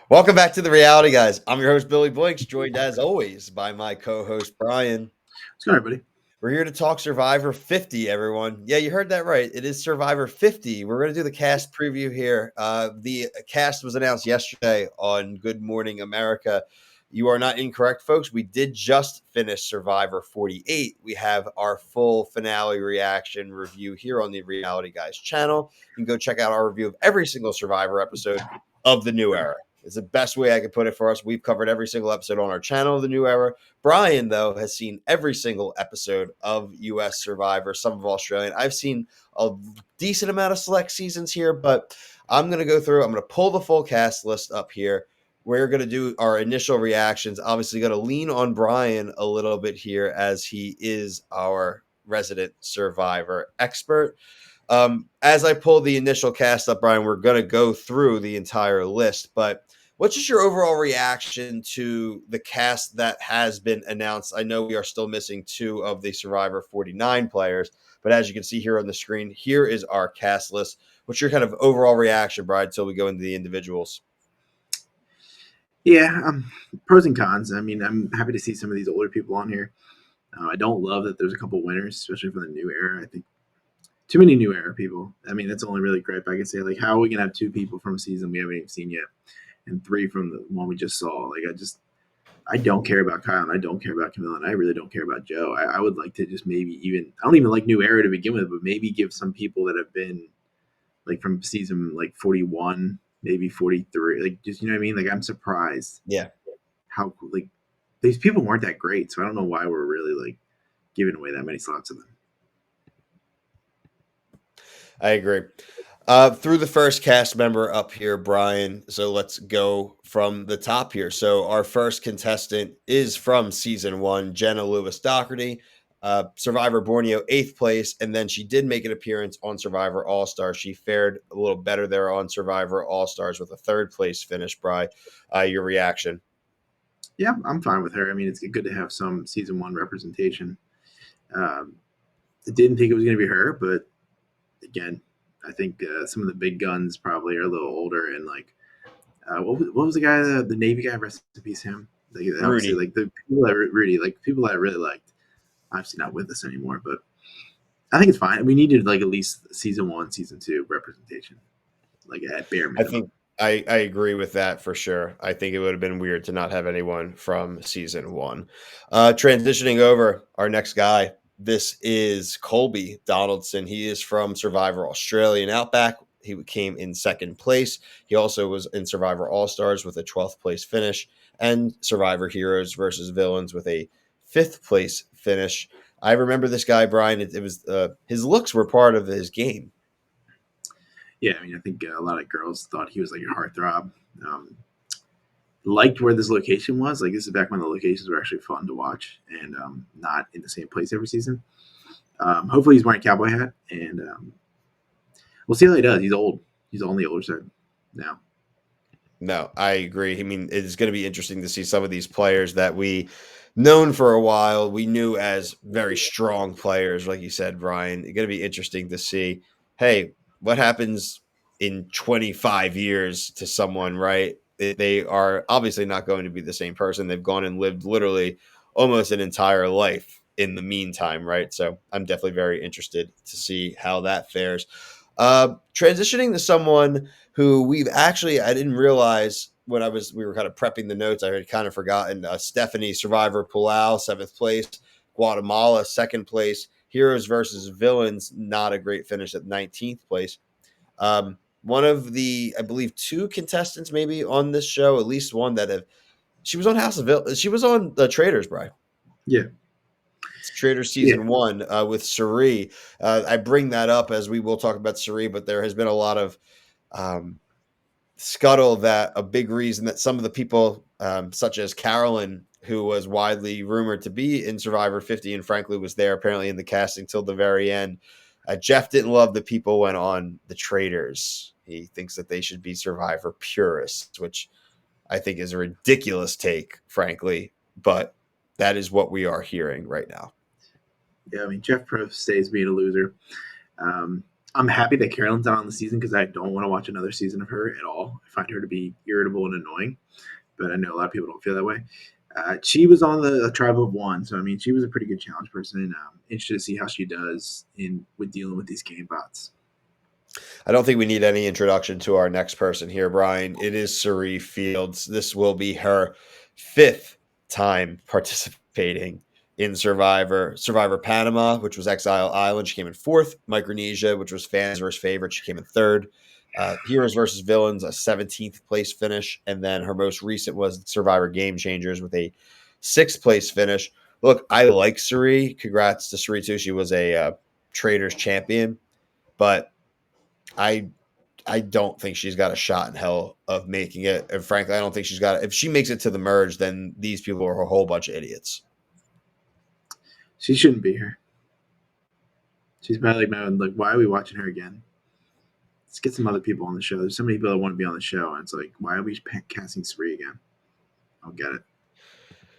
Welcome back to the Reality Guys. I'm your host, Billy Blinks, joined as always by my co host, Brian. What's going on, everybody? We're here to talk Survivor 50, everyone. Yeah, you heard that right. It is Survivor 50. We're going to do the cast preview here. The cast was announced yesterday on Good Morning America. You are not incorrect, folks. We did just finish Survivor 48. We have our full finale reaction review here on the Reality Guys channel. You can go check out our review of every single Survivor episode of the new era. It's the best way I could put it for us. We've covered every single episode on our channel of the new era. Brian, though, has seen every single episode of US Survivor, some of Australian. I've seen a decent amount of select seasons here, but I'm going to go through. I'm going to pull the full cast list up here. We're going to do our initial reactions. Obviously, going to lean on Brian a little bit here as he is our resident Survivor expert. As I pull the initial cast up, Brian, we're going to go through the entire list, but what's just your overall reaction to the cast that has been announced? I know we are still missing two of the Survivor 49 players, but as you can see here on the screen, here is our cast list. What's your kind of overall reaction, Brian, until we go into the individuals? Yeah, pros and cons. I mean, I'm happy to see some of these older people on here. I don't love that there's a couple winners, especially from the new era. I think too many new era people. I mean, that's the only really gripe I can say. Like, how are we gonna have two people from a season we haven't even seen yet, and three from the one we just saw? Like, I don't care about Kyle, and I don't care about Camilla, and I really don't care about Joe. I would like to just maybe even I don't even like new era to begin with, but maybe give some people that have been like from season like 41, maybe 43, like just you know what I mean. Like, I'm surprised Yeah, how like these people weren't that great, so I don't know why we're really like giving away that many slots of them. I agree. Through the first cast member up here, Brian. So let's go from the top here. So our first contestant is from season one, Jenna Lewis Doherty, Survivor Borneo, eighth place, and then she did make an appearance on Survivor All Stars. She fared a little better there on Survivor All Stars with a third place finish. Brian, your reaction? Yeah, I'm fine with her. I mean, it's good to have some season one representation. Um, I didn't think it was going to be her, but again, I think some of the big guns probably are a little older and like what was the guy, the Navy guy? Rest in peace, him. Like, obviously, Rudy. like the people that Rudy, like people that I really liked, obviously not with us anymore. But I think it's fine. We needed like at least season one, season two representation, like at bare I minimum. think I agree with that for sure. I think it would have been weird to not have anyone from season one. Transitioning over, our next guy. This is Colby Donaldson. He is from Survivor Australian Outback. He came in second place. He also was in Survivor All Stars with a 12th place finish, and Survivor Heroes versus Villains with a fifth place finish. I remember this guy, Brian. It was his looks were part of his game. Yeah, I mean, I think a lot of girls thought he was like a heartthrob. Um, Liked where this location was. Like, this is back when the locations were actually fun to watch and not in the same place every season. Hopefully, he's wearing a cowboy hat, and we'll see how he does. He's old. He's on the older side now. No, I agree. I mean, it's going to be interesting to see some of these players that we known for a while, we knew as very strong players, like you said, Brian. It's going to be interesting to see, hey, what happens in 25 years to someone, right? They are obviously not going to be the same person. They've gone and lived literally almost an entire life in the meantime, right? So I'm definitely very interested to see how that fares. Transitioning to someone who I didn't realize when we were kind of prepping the notes, I had kind of forgotten. Stephanie Survivor Palau, seventh place, Guatemala, second place, Heroes versus Villains, not a great finish at 19th place. One of the, I believe, two contestants maybe on this show, at least one that have, she was on she was on the Traders, Brian. Yeah, Traders yeah, season one with Suri. I bring that up as we will talk about Suri, but there has been a lot of um, scuttle that a big reason that some of the people, such as Carolyn, who was widely rumored to be in Survivor 50 and frankly was there apparently in the casting till the very end. Jeff didn't love the people went on the Traders. He thinks that they should be Survivor purists, which I think is a ridiculous take, frankly, but that is what we are hearing right now. yeah. I mean, Jeff Probst stays being a loser. Um, I'm happy that Carolyn's not on the season because I don't want to watch another season of her at all. I find her to be irritable and annoying, but I know a lot of people don't feel that way. She was on the Tribe of One, so I mean, she was a pretty good challenge person. Interested to see how she does in with dealing with these game bots. I don't think we need any introduction to our next person here, Brian. It is Sari Fields. This will be her fifth time participating in Survivor Panama, which was Exile Island. She came in fourth. Micronesia, which was fans versus favorite. She came in third. Heroes versus Villains, a 17th place finish. And then her most recent was Survivor Game Changers with a sixth place finish. Look, I like Sari. Congrats to Sari, too. She was a Traders champion, but I I don't think she's got a shot in hell of making it. And frankly, I don't think she's got it. If she makes it to the merge, then these people are a whole bunch of idiots. She shouldn't be here. She's probably like, why are we watching her again? Let's get some other people on the show. There's so many people that want to be on the show, and it's like, why are we casting Sri again? I don't get it.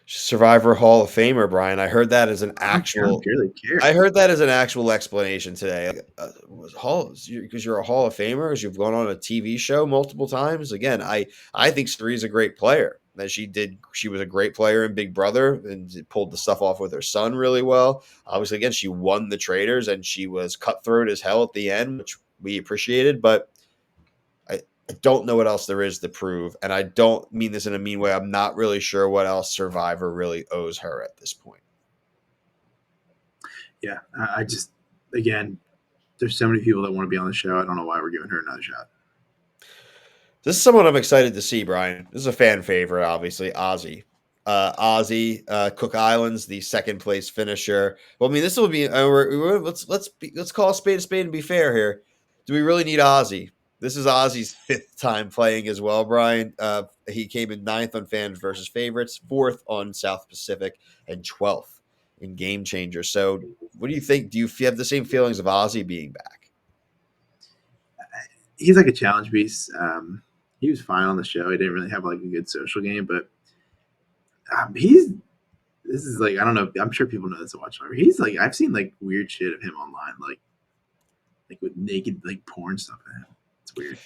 Survivor Hall of Famer, Brian. I heard that as an I don't actual. really care. I heard that as an actual explanation today. Was Hall because you're a Hall of Famer, because you've gone on a TV show multiple times. Again, I think Sari's a great player. That she was a great player in Big Brother and pulled the stuff off with her son really well. Obviously, again, she won the Traders and she was cutthroat as hell at the end, which we appreciated. But I don't know what else there is to prove. And I don't mean this in a mean way. I'm not really sure what else Survivor really owes her at this point. Yeah, I just, again, there's so many people that want to be on the show. I don't know why we're giving her another shot. This is someone I'm excited to see, Brian. This is a fan favorite, obviously. Ozzy. Ozzy, Cook Islands, the second place finisher. Well, I mean, this will be. Let's call a spade and be fair here. Do we really need Ozzy? This is Ozzy's fifth time playing as well, Brian. He came in ninth on fans versus favorites, fourth on South Pacific, and 12th in Game Changer. So, what do you think? Do you have the same feelings of Ozzy being back? He's like a challenge piece. He was fine on the show. He didn't really have like a good social game, but he's. This is like, I don't know. I'm sure people know this to watch. He's like, I've seen like weird shit of him online, like with naked like porn stuff. It's weird.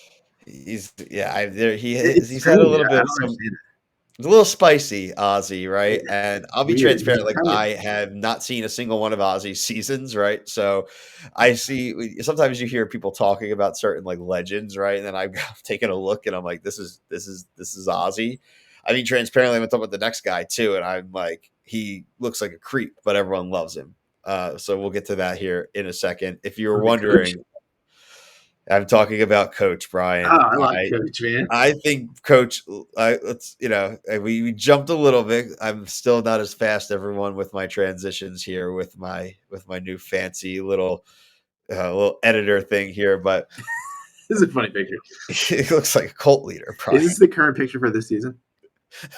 He's yeah. It's He's had a strange. little I bit of don't some. understand It's a little spicy, Ozzy, right? And I'll be weird. transparent. Like I have not seen a single one of Ozzy's seasons, right? So I see sometimes you hear people talking about certain like legends, right? And then I've taken a look and I'm like, this is Ozzy. I mean, transparently, I'm talking about the next guy too, and I'm like, he looks like a creep, but everyone loves him. So we'll get to that here in a second. If you're Okay, Coach. wondering, I'm talking about Coach Oh, Brian. I like Coach, man. I think Coach. We jumped a little bit. I'm still not as fast, everyone, with my transitions here with my new fancy little editor thing here, but This is a funny picture. he looks like a cult leader. Is Brian, this the current picture for this season?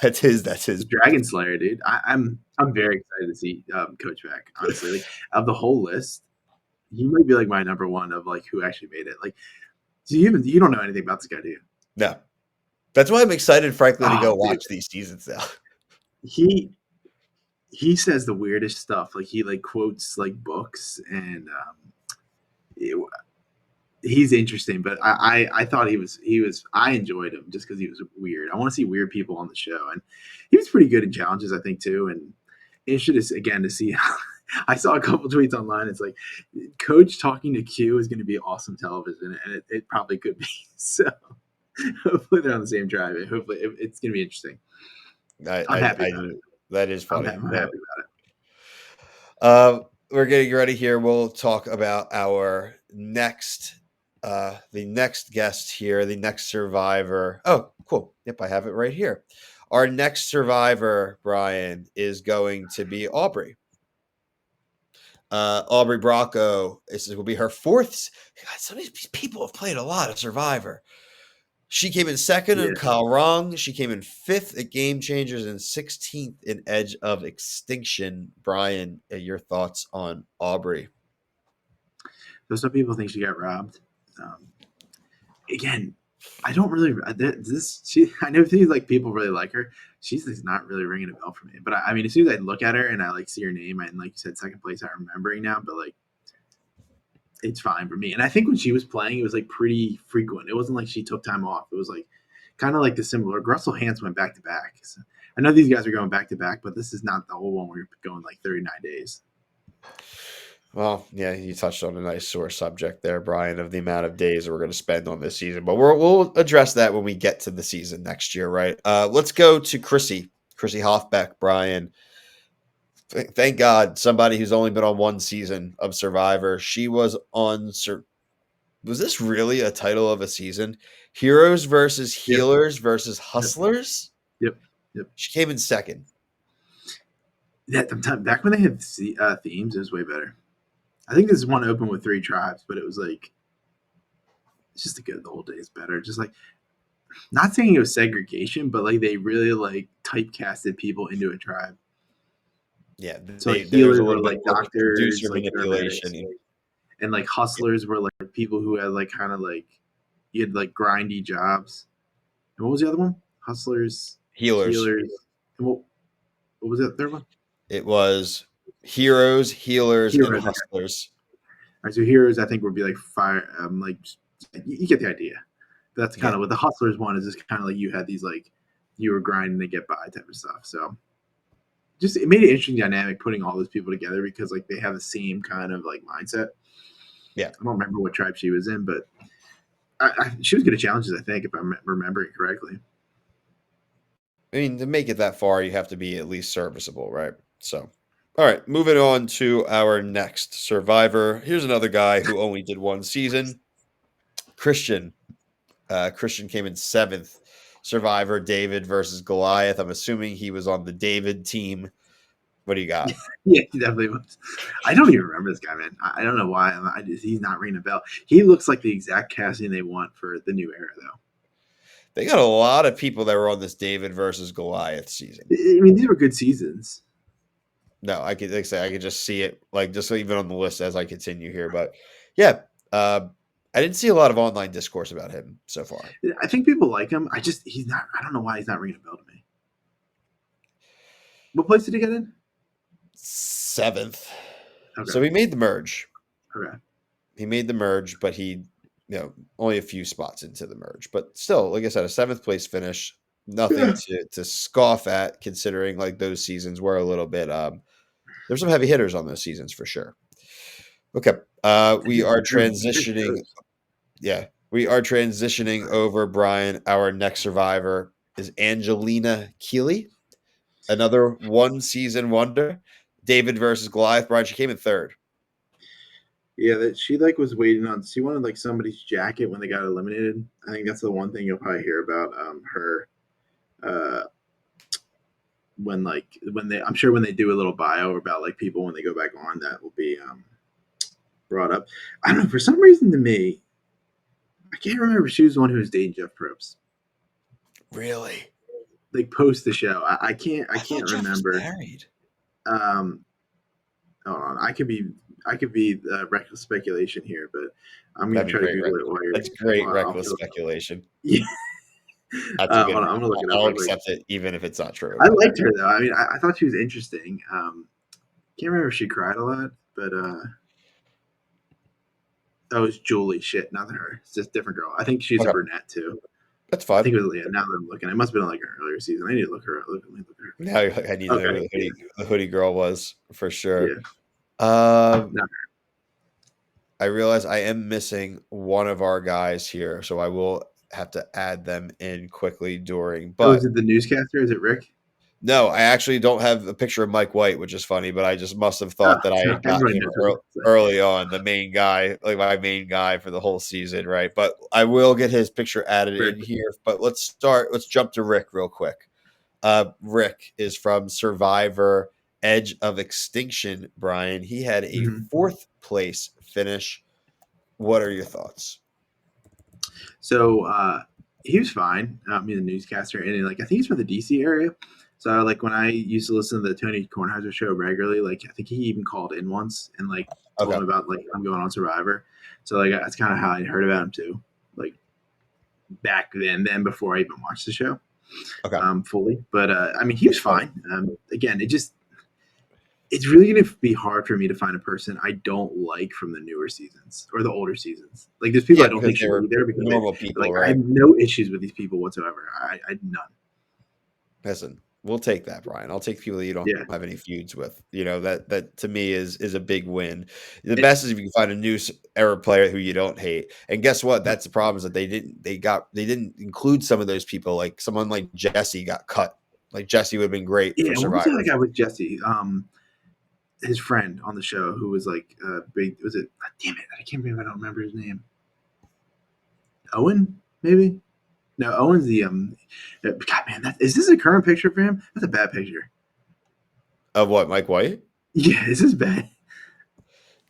that's his. That's his. Dragon Slayer, dude. I'm very excited to see Coach back. Honestly, like of the whole list, he might be like my number one of like who actually made it. Like, so you don't know anything about this guy, do you? No, that's why I'm excited, frankly, to go Oh, dude, watch these seasons now. he he says the weirdest stuff. Like he like quotes like books and it, he's interesting. But I thought he was I enjoyed him just because he was weird. I want to see weird people on the show, and he was pretty good in challenges, I think, too. And interested again to see. I saw a couple tweets online. It's like Coach talking to Q is going to be awesome television, and it probably could be. So hopefully they're on the same drive. And hopefully it's going to be interesting. I'm happy about it. That is funny. I'm happy about it. We're getting ready here. We'll talk about our the next guest here, the next survivor. Oh, cool. Yep, I have it right here. Our next survivor, Brian, is going to be Aubrey. Aubrey Bracco. This will be her fourth. God, some of these people have played a lot of Survivor. She came in second in Yeah. Kalrong. She came in fifth at Game Changers and 16th in Edge of Extinction. Brian, your thoughts on Aubrey? So some people think she got robbed. Again, I don't really I know things like people really like her. She's just not really ringing a bell for me. But I mean, as soon as I look at her and I like see her name and like you said, second place, I'm remembering now. But like, it's fine for me. And I think when she was playing, it was like pretty frequent. It wasn't like she took time off. It was like kind of like the similar. Russell Hantz went back to back. So I know these guys are going back to back, but this is not the whole one where you're going like 39 days. Well, yeah, you touched on a nice sore subject there, Brian, of the amount of days that we're going to spend on this season. But we'll address that when we get to the season next year, right? Let's go to Chrissy Hoffbeck, Brian. Thank God, somebody who's only been on one season of Survivor. She was on. Was this really a title of a season? Heroes versus Yep. Healers versus Yep. Hustlers. Yep. Yep. She came in second. That back when they had themes, it was way better. I think this one opened with 3 tribes, but it was like it's just the old days better. Just like not saying it was segregation, but like they really like typecasted people into a tribe. Yeah, So like there's a healers were little bit like more doctors, producer like manipulation. paramedics, and like hustlers were like people who had like kind of like you had like grindy jobs. And what was the other one? Hustlers, Healers. healers, and what was that third one? It was Heroes, Healers, and Heroes. Okay. Hustlers. All right, so heroes I think would be like fire, like you get the idea. That's kind Yeah. of what the hustlers one is. Just kind of like you had these like you were grinding to get by type of stuff. So just it made an interesting dynamic putting all those people together because like they have the same kind of like mindset. Yeah. I don't remember what tribe she was in, but she was good at challenges. I think if I'm remembering correctly. I mean, to make it that far, you have to be at least serviceable, right? So, all right, moving on to our next survivor. Here's another guy who only did one season. Christian. Christian came in seventh. Survivor David versus Goliath. I'm assuming he was on the David team. What do you got? Yeah, he definitely was. I don't even remember this guy, man. I don't know why. He's not ringing a bell. He looks like the exact casting they want for the new era, though. They got a lot of people that were on this David versus Goliath season. I mean, these were good seasons. No, I could like I say I could just see it like just even on the list as I continue here. But yeah, I didn't see a lot of online discourse about him so far. I think people like him. He's not. I don't know why he's not ringing a bell to me. What place did he get in? Seventh. Okay. So he made the merge. Okay. He made the merge, but he, only a few spots into the merge. But still, like I said, a seventh place finish, nothing to scoff at, considering like those seasons were a little bit there's some heavy hitters on those seasons for sure. Okay. We are transitioning. Yeah. We are transitioning over, Brian. Our next survivor is Angelina Keeley, another one season wonder. David versus Goliath. Brian, she came in third. Yeah, that she like was waiting on. She wanted like somebody's jacket when they got eliminated. I think that's the one thing you'll probably hear about her. Uh, when they, I'm sure when they do a little bio about like people when they go back on, that will be brought up. I don't know. For some reason, to me, I can't remember if she was the one who was dating Jeff Probst. Really? Like post the show, I can't. I I thought can't Jeff was remember. married. Um, hold on. I could be reckless speculation here, but I'm gonna That'd be try to great. Google it while you're. That's great I'll reckless feel, speculation. yeah. That's a good Hold on. one. I'm gonna look it up I'll real quick. accept it, even if it's not true. I But liked her though. I mean, I thought she was interesting. Can't remember if she cried a lot, but that was Julie. Shit, not her. It's just a different girl. I think she's a okay, brunette too. that's I fine. think it was. Yeah, now that I'm looking, it must have been like an earlier season. I need to look her up. Look at her Now face. I need to know Okay. who Yeah. the hoodie girl was for sure. Yeah. Um, Not I realize I am missing one of our guys here, so I will have to add them in quickly during. her. Oh, is But it the newscaster? Is it Rick? no, I actually don't have a picture of Mike White, which is funny, but I just must have Oh, thought that I no, had got everybody him knows who it is. early on, the main guy, like my main guy for the whole season, right? But I will get his picture added Rick. in here. But let's jump to Rick real quick. Rick is from Survivor Edge of Extinction, Brian. He had a Mm-hmm. fourth place finish. What are your thoughts? So he was fine. He's a newscaster, and like I think he's from the DC area. So like when I used to listen to the Tony Kornheiser show regularly, like I think he even called in once and like told Okay. him about like I'm going on Survivor. So like that's kind of how I heard about him too. Like back then before I even watched the show Okay. fully. But I mean he was fine. Again, it's really going to be hard for me to find a person I don't like from the newer seasons or the older seasons. Like there's people Yeah, I don't because think they should be were there because normal like people, I have right? no issues with these people whatsoever. I none. Listen, we'll take that, Brian. I'll take people that you don't Yeah. have any feuds with. You know, that to me is a big win. The It, best is if you can find a new era player who you don't hate. And guess what? That's the problem is that they didn't include some of those people. Like someone like Jesse got cut. Like Jesse would have been great yeah. for What was the other Survivor. guy with Jesse? His friend on the show who was like big. Was it? Damn it! I can't believe I don't remember his name. Owen, maybe. No, Owen's the God, man, is this a current picture for him? That's a bad picture. Of what, Mike White? Yeah, is this bad?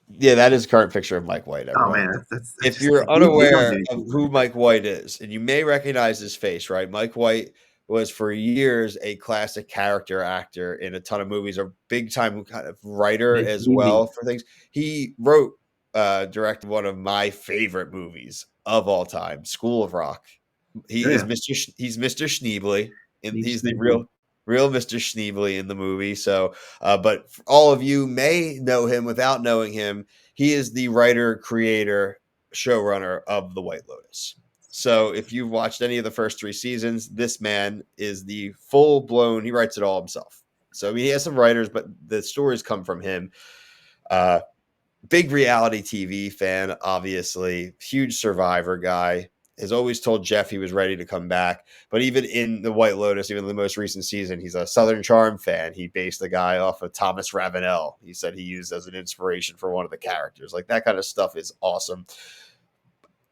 Yeah, that is a current picture of Mike White, Oh everyone. man, that's If just you're we don't do unaware these of people who anymore. Mike White is, and you may recognize his face, right? Mike White was for years a classic character actor in a ton of movies, a big time kind of writer And as he well made for things. He wrote, directed one of my favorite movies of all time, School of Rock. oh He is yeah, He's Mr. Schneebly, and Steve he's the Schneebly. real Mr. Schneebly in the movie. So, but all of you may know him without knowing him. He is the writer, creator, showrunner of The White Lotus. So if you've watched any of the first 3 seasons, this man is the full blown. He writes it all himself. So I mean, he has some writers, but the stories come from him. Uh, Big reality TV fan, obviously, huge Survivor guy. Has always told Jeff he was ready to come back. But even in the White Lotus, even the most recent season, he's a Southern Charm fan. He based the guy off of Thomas Ravenel. He said he used as an inspiration for one of the characters. Like that kind of stuff is awesome.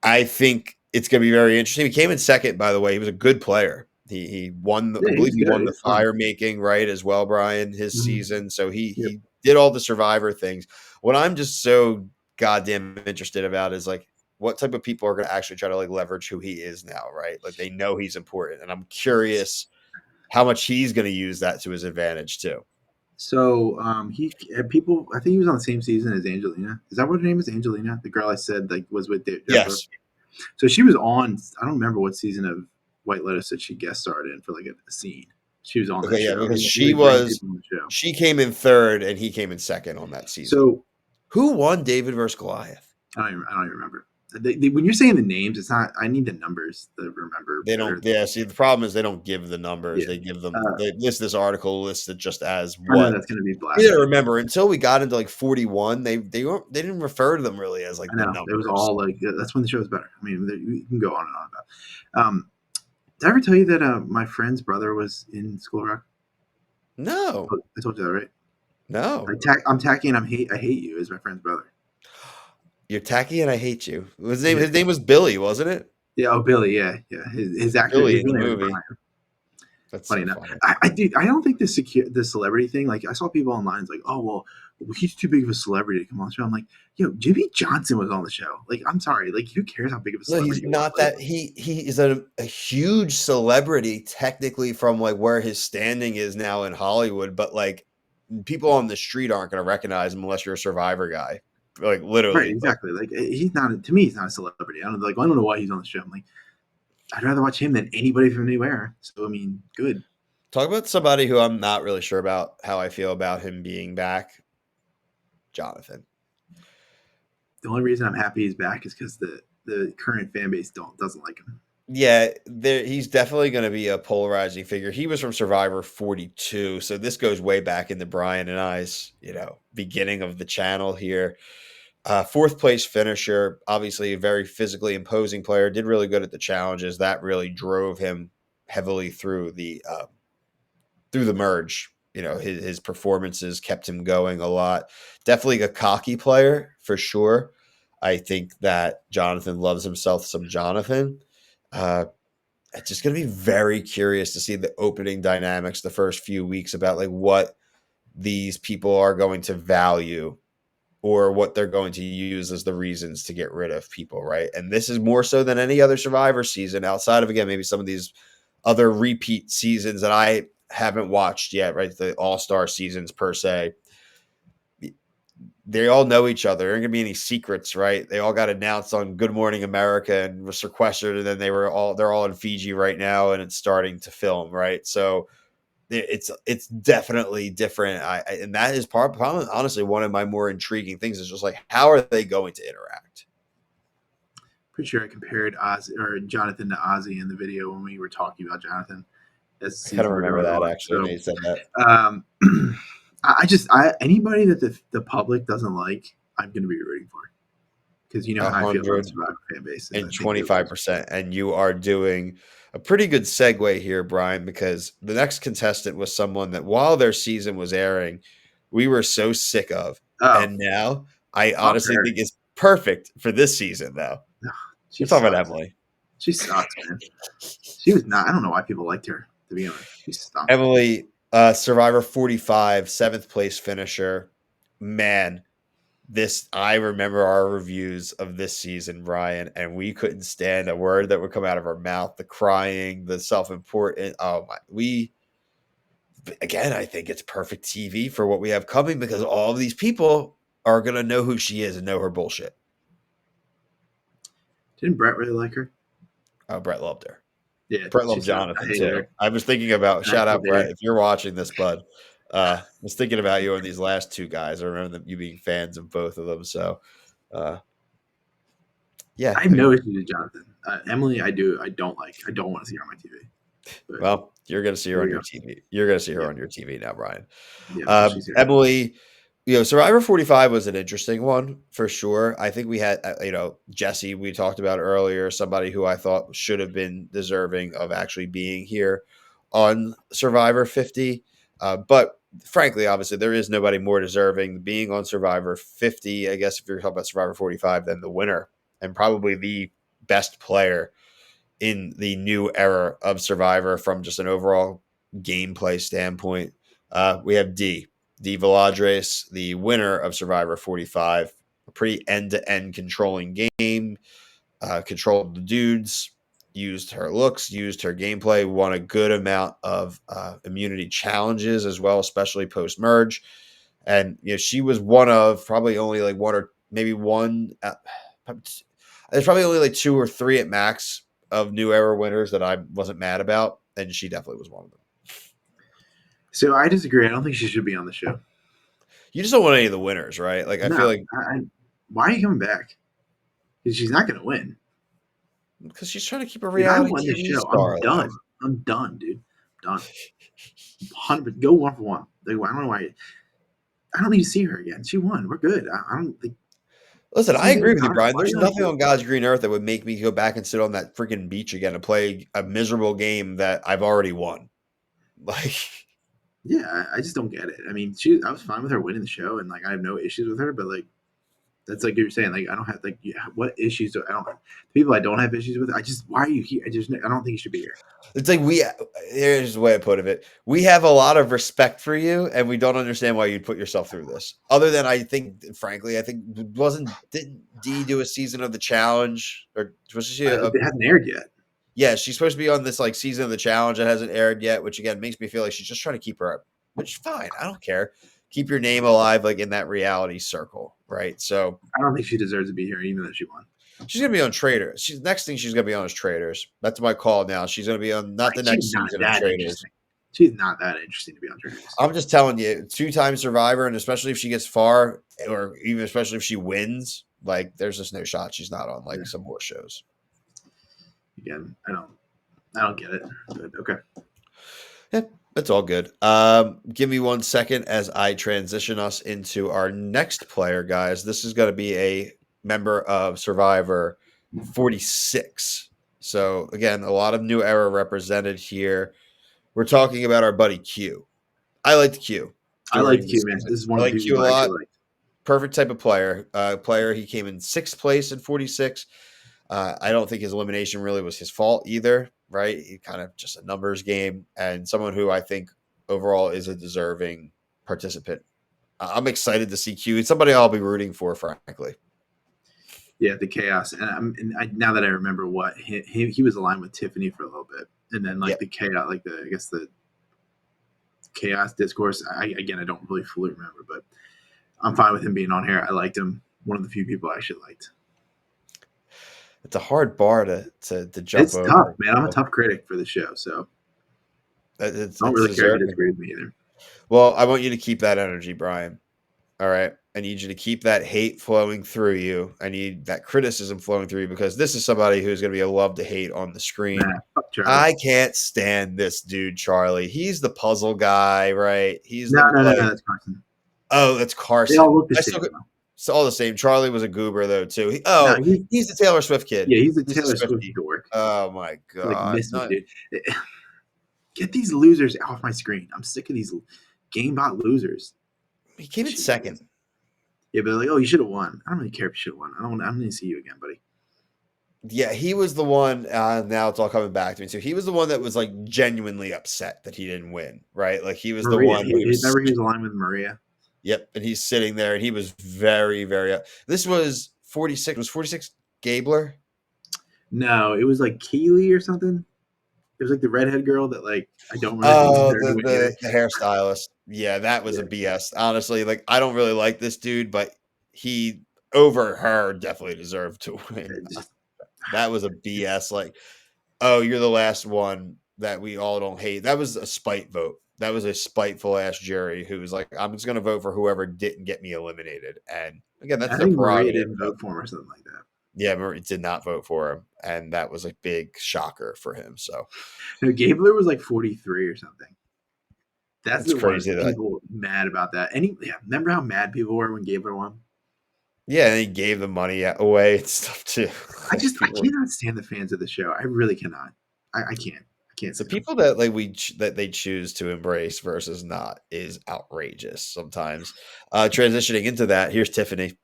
I think it's going to be very interesting. He came in second, by the way. He was a good player. He won. I Yeah, believe he's he good. won the He's fun. fire making right as well, Brian. His Mhm. season, so Yep. he did all the Survivor things. What I'm just so goddamn interested about is like what type of people are going to actually try to like leverage who he is now, right? Like they know he's important, and I'm curious how much he's going to use that to his advantage too. So he people. I think he was on the same season as Angelina. Is that what her name is? Angelina, the girl I said like was with Jeff. Yes. So she was on. I don't remember what season of White Lotus that she guest starred in for like a scene. She was on that Okay. Yeah. show. Because He like bring people on the show. she came in third, and he came in second on that season. So Who won David versus Goliath? I don't even remember. When you're saying the names, it's not. I need the numbers to remember They better. don't. Yeah. See, the problem is they don't give the Yeah, numbers. They give them. uh, They list this article listed just as I know what. that's going to be You got to blasphemy. remember until we got into like 41, they didn't refer to them really as I like the know it was numbers. all like that's when the show was better. I mean, you can go on and on about. Did I ever tell you that my friend's brother was in School of Rock? No, I told you that, right? no. I'm tacky and I hate you is my friend's brother. You're tacky and I hate you. Yeah, His name was Billy, wasn't it? yeah. Oh, Billy. Yeah, yeah. His actor, Billy his in the real name is movie. Brian. That's Funny so enough, funny. I don't think the celebrity thing. Like I saw people online like, oh well, he's too big of a celebrity to come on the show. I'm like, yo, Jimmy Johnson was on the show. Like, I'm sorry, like who cares how big of a No, he's celebrity you are? not Like, that. He is a huge celebrity technically from like where his standing is now in Hollywood, but like people on the street aren't going to recognize him unless you're a Survivor guy. Like right, literally, like exactly. Like he's not to me, he's not a celebrity. I don't know why he's on the show. I'm like, I'd rather watch him than anybody from New Era. So I mean, good. talk about somebody who I'm not really sure about how I feel about him being back. Jonathan. The only reason I'm happy he's back is because the current fan base doesn't like him. Yeah, he's definitely going to be a polarizing figure. He was from Survivor 42, so this goes way back into Brian and I's, beginning of the channel here. Fourth place finisher, obviously a very physically imposing player. Did really good at the challenges. That really drove him heavily through the merge. His performances kept him going a lot. Definitely a cocky player for sure. I think that Jonathan loves himself some Jonathan. It's just going to be very curious to see the opening dynamics the first few weeks about like what these people are going to value or what they're going to use as the reasons to get rid of people, right? And this is more so than any other Survivor season outside of, again, maybe some of these other repeat seasons that I haven't watched yet, right? The all-star seasons per se. They all know each other. There aren't gonna be any secrets, right? They all got announced on Good Morning America and were sequestered, and then they're all in Fiji right now, and it's starting to film, right? So it's definitely different. And that is probably honestly one of my more intriguing things is just like how are they going to interact? Pretty sure I compared Oz or Jonathan to Ozzy in the video when we were talking about Jonathan as the I kind of season were remember going that on. actually. I know So you said that. um, I anybody that the public doesn't like, I'm going to be rooting for because you know A how I feel about hundred Survivor fan base, and I and think they lose. 25%. And you are doing a pretty good segue here, Brian, because the next contestant was someone that while their season was airing, we were so sick of. Oh, And now I fuck honestly her. think is perfect for this season, though. Ugh, she We're talking about sucks. Emily. She sucks, man. She was not. I don't know why people liked her to begin with. She stunk. Emily, Survivor 45, seventh place finisher. Man, this I remember our reviews of this season, Brian, and we couldn't stand a word that would come out of our mouth. The crying, the self-important. Oh my, we again, I think it's perfect TV for what we have coming because all of these people are gonna know who she is and know her bullshit. Didn't Brett really like her? Oh, Brett loved her. Yeah, Brett she loved sucked. I Jonathan hated too. her. I was thinking about I shout out hated her. Brett if you're watching this, bud. Was thinking about you and these last two guys. I remember you being fans of both of them. So, uh, yeah, I have I no mean, issue with Jonathan. Emily, I do. I don't like. I don't want to see her on my TV. But well, you're gonna see her there on we your go. TV. You're gonna see her Yeah, on your TV now, Brian. yeah. Until she's here. Emily, Survivor 45 was an interesting one for sure. I think we had, Jesse, we talked about earlier, somebody who I thought should have been deserving of actually being here on Survivor 50. But frankly, obviously, there is nobody more deserving being on Survivor 50. I guess if you're talking about Survivor 45, than the winner and probably the best player in the new era of Survivor from just an overall gameplay standpoint. We have D Villadres, the winner of Survivor 45, a pretty end to end controlling game, controlled the dudes, used her looks, used her gameplay, won a good amount of immunity challenges as well, especially post merge. And she was one of probably only like one or maybe one. There's probably only like two or three at max of new era winners that I wasn't mad about, and she definitely was one of them. So I disagree. I don't think she should be on the show. You just don't want any of the winners, right? Like I feel No. like Why are you coming back? Because she's not going to win. because she's trying to keep a If I reality won this TV show, I'm star alive. done. I'm done, dude. Done. 100. Go one for one. Like, I don't know why. I don't need to see her again. She won. We're good. I don't think. Listen, This I is gonna agree be with you, content. Brian. Why do There's you like nothing this? on God's green earth that would make me go back and sit on that freaking beach again and play a miserable game that I've already won. Like, Yeah, I just don't get it. I mean, I was fine with her winning the show, and like I have no issues with her. But like that's like you're saying. Like I don't have like what issues do I don't. The people I don't have issues with. I just why are you here? I don't think you should be here. it's like here's the way I put it. We have a lot of respect for you, and we don't understand why you'd put yourself through this. Other than I think, frankly, I think didn't Dee do a season of the challenge or was she It hasn't aired yet. yeah, she's supposed to be on this like season of the challenge that hasn't aired yet, which again makes me feel like she's just trying to keep her up. Which fine, I don't care. Keep your name alive like in that reality circle, right? So I don't think she deserves to be here, even though she won. she's gonna be on Traders. She's next thing she's gonna be on is Traders. That's my call now. She's gonna be on not the She's next not season of that Traders. interesting. She's not that interesting to be on Traders. I'm just telling you, two-time survivor, and especially if she gets far, or even especially if she wins, like there's just no shot she's not on like Yeah. some more shows. Again, I don't get it. But okay. Yeah, that's all good. Give me 1 second as I transition us into our next player, guys. This is going to be a member of Survivor 46. So again, a lot of new era represented here. We're talking about our buddy Q. I liked Q I like during the Q, man. season. This is one I of the like Q a people I lot. actually like. Perfect type of player. He came in sixth place in 46. I don't think his elimination really was his fault either, right? He kind of just a numbers game and someone who I think overall is a deserving participant. I'm excited to see Q. It's somebody I'll be rooting for, frankly. Yeah, the chaos, now that I remember what he was aligned with Tiffany for a little bit, and then like Yeah. the chaos, like I guess the chaos discourse. I don't really fully remember, but I'm fine with him being on here. I liked him. One of the few people I actually liked. It's a hard bar to jump It's tough, over. man. I'm a tough critic for the show, so I don't It's really care if you deserving. disagree with me either. Well, I want you to keep that energy, Brian. All right. I need you to keep that hate flowing through you. I need that criticism flowing through you because this is somebody who's going to be a love to hate on the screen. Nah, fuck Charlie. I can't stand this dude, Charlie. He's the puzzle guy, right? He's No, the no, no, no. like, That's Carson. oh, that's They all Carson. look the I still same get though. it's all the same. Charlie was a goober though too. No, He's the Taylor Swift kid. he's a He's a Taylor Swift Swiftie. dork. Oh my Like god. miss me, dude. Get these losers off my screen. I'm sick of these GameBot losers. He came in Jesus. second. Yeah, but like, oh, you should have won. I don't really care if you should have won. I'm going to see you again, buddy. Yeah, he was the one. Now it's all coming back to me. So he was the one that was like genuinely upset that he didn't win, right? Like he was the Maria. one where he was. Remember he was aligned with Maria. Yep, and he's sitting there, and he was very, very. This was 46. Was 46 Gabler? No, it was like Keely or something. It was like the redhead girl that like I don't really think Oh, deserved to win either. the hairstylist. Yeah, that was Yeah, a BS. Honestly, like I don't really like this dude, but he over her definitely deserved to win. just That was a BS. Like, oh, you're the last one that we all don't hate. That was a spite vote. That was a spiteful ass jury who was like, I'm just going to vote for whoever didn't get me eliminated. And again, that's I their think Maria prerogative. didn't vote for him or something like that. Yeah, Murray did not vote for him. And that was a big shocker for him. So No, Gabler was like 43 or something. That's it's the one crazy that, people mad about that. Remember how mad people were when Gabler won? yeah, and he gave the money away and stuff too. I People, cannot stand the fans of the show. I really cannot. I can't. I can't the stand them. people that like that they choose to embrace versus not is outrageous sometimes. Transitioning into that, here's Tiffany.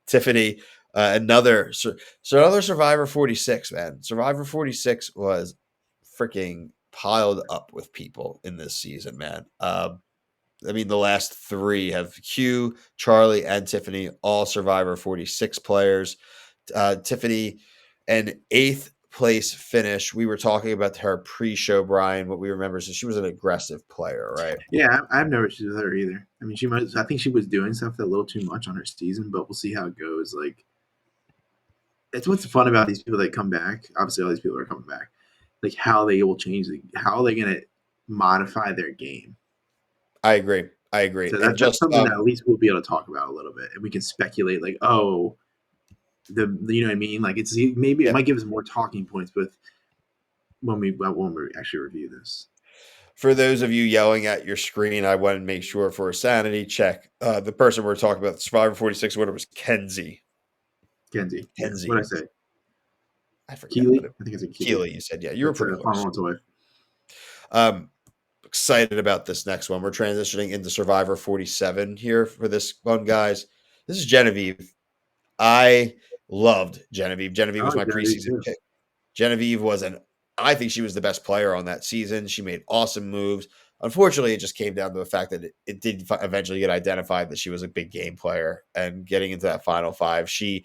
Tiffany, another Survivor 46, man. Survivor 46 was freaking piled up with people in this season, man. I mean, the last three have Hugh, Charlie, and Tiffany, all Survivor 46 players. Tiffany, an eighth place finish. We were talking about her pre-show, Brian. What we remember is that she was an aggressive player, right? Yeah, I have no issues with her either. I mean, I think she was doing stuff a little too much on her season, but we'll see how it goes. Like, it's what's fun about these people that come back. Obviously, all these people are coming back. Like, how they will change how are they going to modify their game. I agree. I agree. So And that's just something that at least we'll be able to talk about a little bit, and we can speculate. Like, oh, you know what I mean? Like, it's maybe it yeah, might give us more talking points with when we actually review this. for those of you yelling at your screen, I want to make sure for a sanity check. The person we're talking about, the Survivor 46 winner, was Kenzie. Kenzie, yeah. What Kenzie. I say? I forget what Keely? it I think it's a Keely. Keely, you said. Yeah, you were That's pretty close. Farmer's wife. Excited about this next one. We're transitioning into Survivor 47 here for this one, guys. This is Genevieve. I loved Genevieve. Genevieve I was like my Genevieve preseason too. pick. Genevieve I think she was the best player on that season. She made awesome moves. Unfortunately, it just came down to the fact that it did eventually get identified that she was a big game player. And getting into that final five, she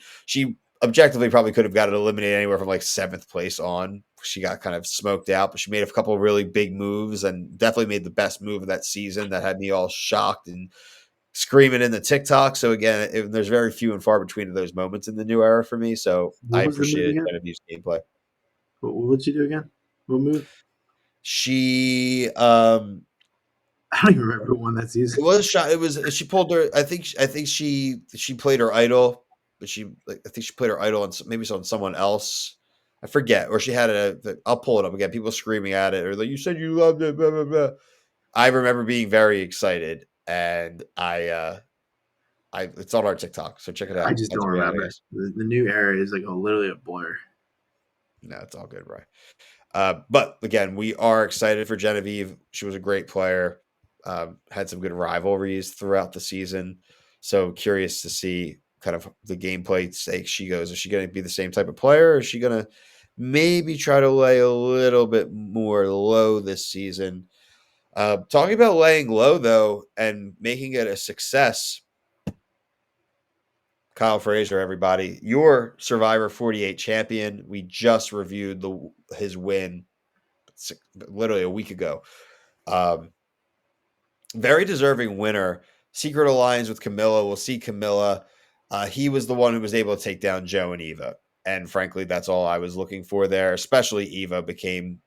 objectively probably could have got it eliminated anywhere from like seventh place on. She got kind of smoked out, but she made a couple of really big moves and definitely made the best move of that season that had me all shocked and screaming in the TikTok. So again, there's very few and far between of those moments in the new era for me. So I What was the move appreciated again? Genevieve's gameplay. What did she do again? What move? She I don't even remember who won that it season. was shot. It was she pulled her. I think she played her idol, but I think she played her idol on maybe on someone else. I forget, or she had I'll pull it up again. People screaming at it, or like you said you loved it. Blah, blah, blah. I remember being very excited, and I it's on our TikTok, so check it I out. just That's don't Reality remember. Guys. The new era is like literally a blur. No, it's all good, right? But again, we are excited for Genevieve. She was a great player. Had some good rivalries throughout the season. So curious to see kind of the gameplay stakes she goes. Is she going to be the same type of player? Or is she going to maybe try to lay a little bit more low this season? Talking about laying low, though, and making it a success, Kyle Fraser, everybody, your Survivor 48 champion. We just reviewed his win literally a week ago. Um, very deserving winner. Secret alliance with Camilla. We'll see Camilla. He was the one who was able to take down Joe and Eva. And frankly, that's all I was looking for there. Especially Eva became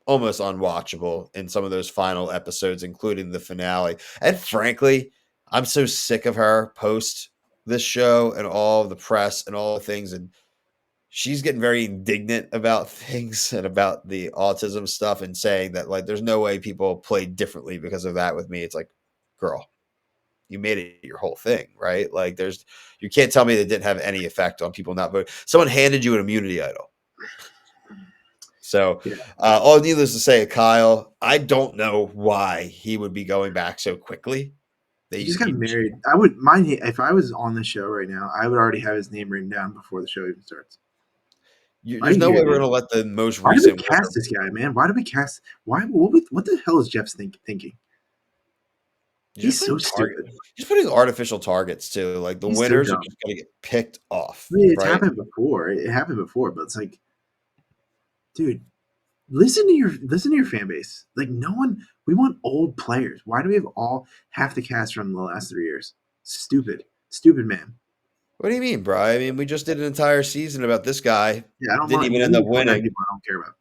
almost unwatchable in some of those final episodes, including the finale. And frankly, I'm so sick of her post this show and all the press and all the things. And she's getting very indignant about things and about the autism stuff and saying that, like, there's no way people play differently because of that with me. It's like, girl, you made it your whole thing, right? Like, you can't tell me that didn't have any effect on people not voting. Someone handed you an immunity idol. So, Yeah, all needless to say, Kyle, I don't know why he would be going back so quickly. he just got married. I would mind if I was on the show right now. I would already have his name written down before the show even starts. Why are There's you no here, way we're dude? going to let the most Why did we recent cast winner. this guy, man? Why did we cast? Why? What the hell is Jeff's thinking? You're He's so stupid. just putting artificial targets too. Like the He's so winners are dumb. just going to get picked off, I mean, it's right? happened before. It happened before, but it's like, dude, listen to your fan base. Like, no one. We want old players. Why do we have all half the cast from the last 3 years? Stupid man. What do you mean, bro? I mean, we just did an entire season about this guy. Yeah, I don't Didn't want even end up any 29 winning. people I don't care about.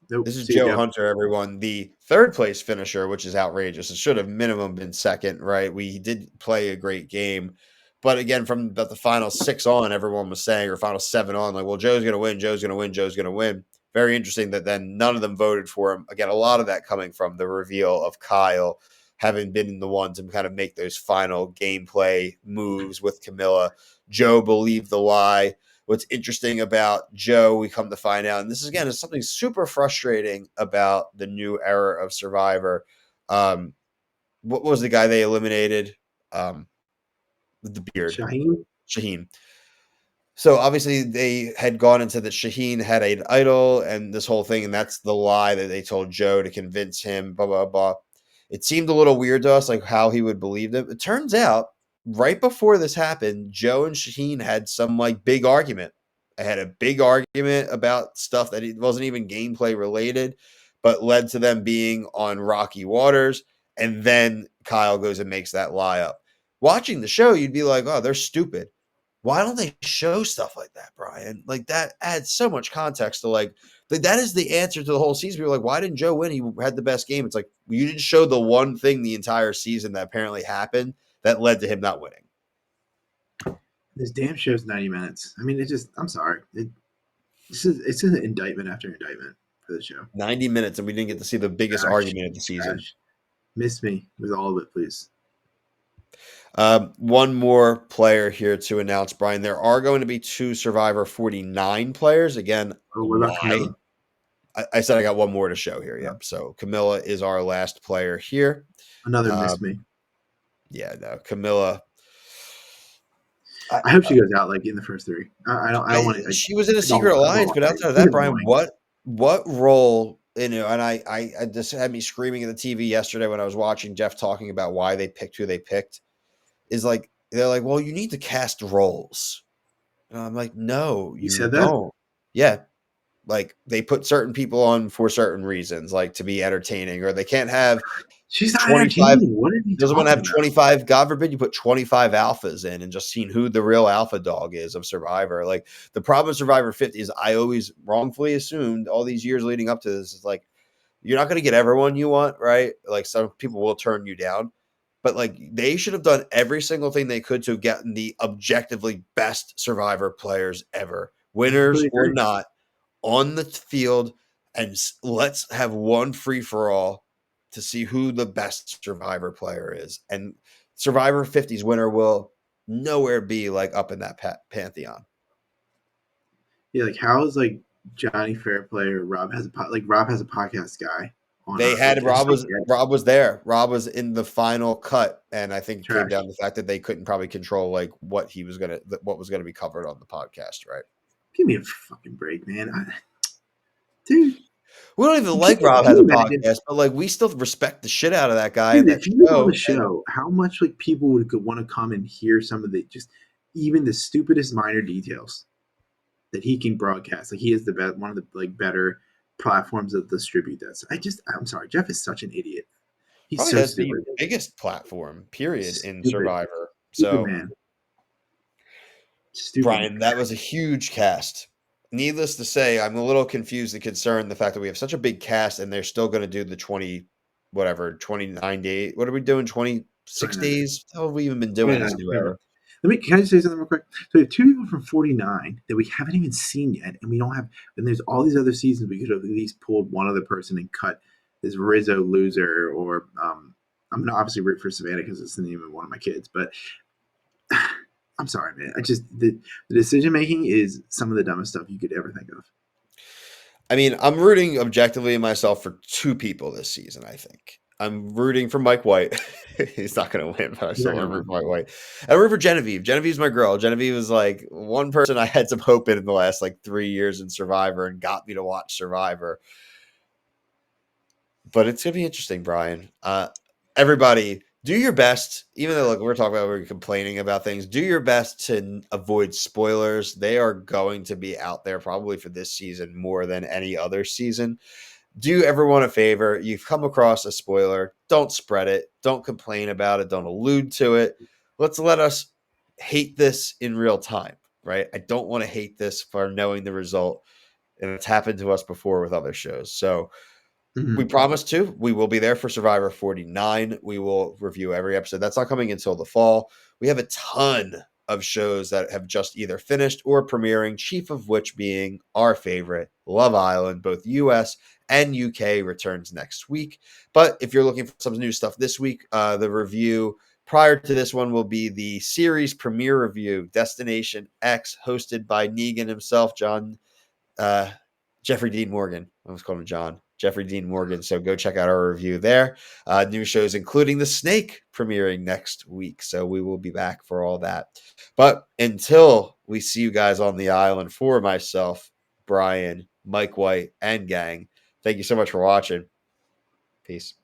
Nope. This is See you, Joe Jeff. Hunter, everyone. The third place finisher, which is outrageous. It should have minimum been second, right? We did play a great game. But again, from about the final six on, everyone was saying, or final seven on, like, well, Joe's going to win, Joe's going to win, Joe's going to win. Very interesting that then none of them voted for him. Again, a lot of that coming from the reveal of Kyle having been the one to kind of make those final gameplay moves with Camilla. Joe believed the lie. What's interesting about Joe, we come to find out, and this again is something super frustrating about the new era of Survivor. Um, what was the guy they eliminated? With the beard, Shaheen. Shaheen. So obviously they had gone into that Shaheen had an idol and this whole thing, and that's the lie that they told Joe to convince him, blah, blah, blah. It seemed a little weird to us, like how he would believe them. It turns out right before this happened, Joe and Shaheen had some like big argument. I had a big argument about stuff that it wasn't even gameplay related, but led to them being on rocky waters. And then Kyle goes and makes that lie up. Watching the show, you'd be like, oh, they're stupid. Why don't they show stuff like that, Brian? Like that adds so much context to like that is the answer to the whole season. People are like, why didn't Joe win? He had the best game. It's like you didn't show the one thing the entire season that apparently happened that led to him not winning. This damn show's 90 minutes. I mean, it just. I'm sorry. It's an indictment after indictment for the show. 90 minutes, and we didn't get to see the biggest Trash. argument of the season. Trash. Miss me with all of it, please. One more player here to announce, Brian. There are going to be 2 Survivor 49 players. Again, Oh, what about why? Camilla? I said I got one more to show here. No. Yep. So Camilla is our last player here. Another miss me. Yeah, no, Camilla. I hope she goes out like in the first 3. I don't want to. She was in a secret alliance, but outside of She's that, Brian, annoying. what role? You know, and I just had me screaming at the TV yesterday when I was watching Jeff talking about why they picked who they picked. Is like they're like, well, you need to cast roles. And I'm like, no, You you said that? don't. Yeah, like they put certain people on for certain reasons, like to be entertaining, or they can't have She's not 25 entertaining. What are you doesn't want to talking have about? 25, God forbid you put 25 alphas in and just seeing who the real alpha dog is of Survivor. Like the problem with Survivor 50 is I always wrongfully assumed all these years leading up to this is like, you're not going to get everyone you want, right? Like some people will turn you down, but like they should have done every single thing they could to get the objectively best Survivor players ever, I winners completely or agree. not, on the field, and let's have one free for all to see who the best Survivor player is. And Survivor 50's winner will nowhere be like up in that pantheon. Yeah, like how is like Johnny Fairplay or Rob has a podcast guy on They like had I just don't get it. Rob was there. Rob was in the final cut, and I think it came down Trash. to the fact that they couldn't probably control like what was gonna be covered on the podcast, right? Give me a fucking break, man. Dude, We don't even can like Rob can has you a imagine? podcast, but like we still respect the shit out of that guy and Dude, that if he was on show. the And show, how much like people would want to come and hear some of the just even the stupidest minor details that he can broadcast. Like he is the best, one of the like better platforms that distribute this. I'm sorry, Jeff is such an idiot. He's probably so has the stupid. biggest platform, period, in Stupid. Survivor. Stupid So, man. Stupid. Brian, that was a huge cast. needless to say, I'm a little confused and concerned the fact that we have such a big cast and they're still going to do the 20, whatever, 29 days. What are we doing? 26 29 days. days? How have we even been doing 29, this new 29. era? Can I just say something real quick? So we have two people from 49 that we haven't even seen yet, and we don't have. And there's all these other seasons we could have at least pulled one other person and cut this Rizzo loser, or I'm gonna obviously root for Savannah because it's the name of one of my kids. But I'm sorry, man. I just the decision making is some of the dumbest stuff you could ever think of. I mean, I'm rooting objectively myself for two people this season, I think. I'm rooting for Mike White. He's not going to win, but I He's still not want gonna to root win. for Mike White. I root for Genevieve. Genevieve's my girl. Genevieve was like one person I had some hope in the last like 3 years in Survivor and got me to watch Survivor. But it's going to be interesting, Brian. Everybody, do your best. Even though like we're talking about, we're complaining about things. Do your best to avoid spoilers. They are going to be out there probably for this season more than any other season. Do everyone a favor. You've come across a spoiler. Don't spread it. Don't complain about it. Don't allude to it. Let's let us hate this in real time, right? I don't want to hate this for knowing the result. And it's happened to us before with other shows. So we Mm-hmm. promise to. We will be there for Survivor 49. We will review every episode. That's not coming until the fall. We have a ton of shows that have just either finished or premiering, chief of which being our favorite, Love Island. Both US and UK returns next week. But if you're looking for some new stuff this week, the review prior to this one will be the series premiere review, Destination X, hosted by Negan himself, John uh, Jeffrey Dean Morgan. I was calling him John. Jeffrey Dean Morgan. So go check out our review there. New shows, including The Snake, premiering next week. So we will be back for all that. But until we see you guys on the island, for myself, Brian, Mike White, and gang, thank you so much for watching. Peace.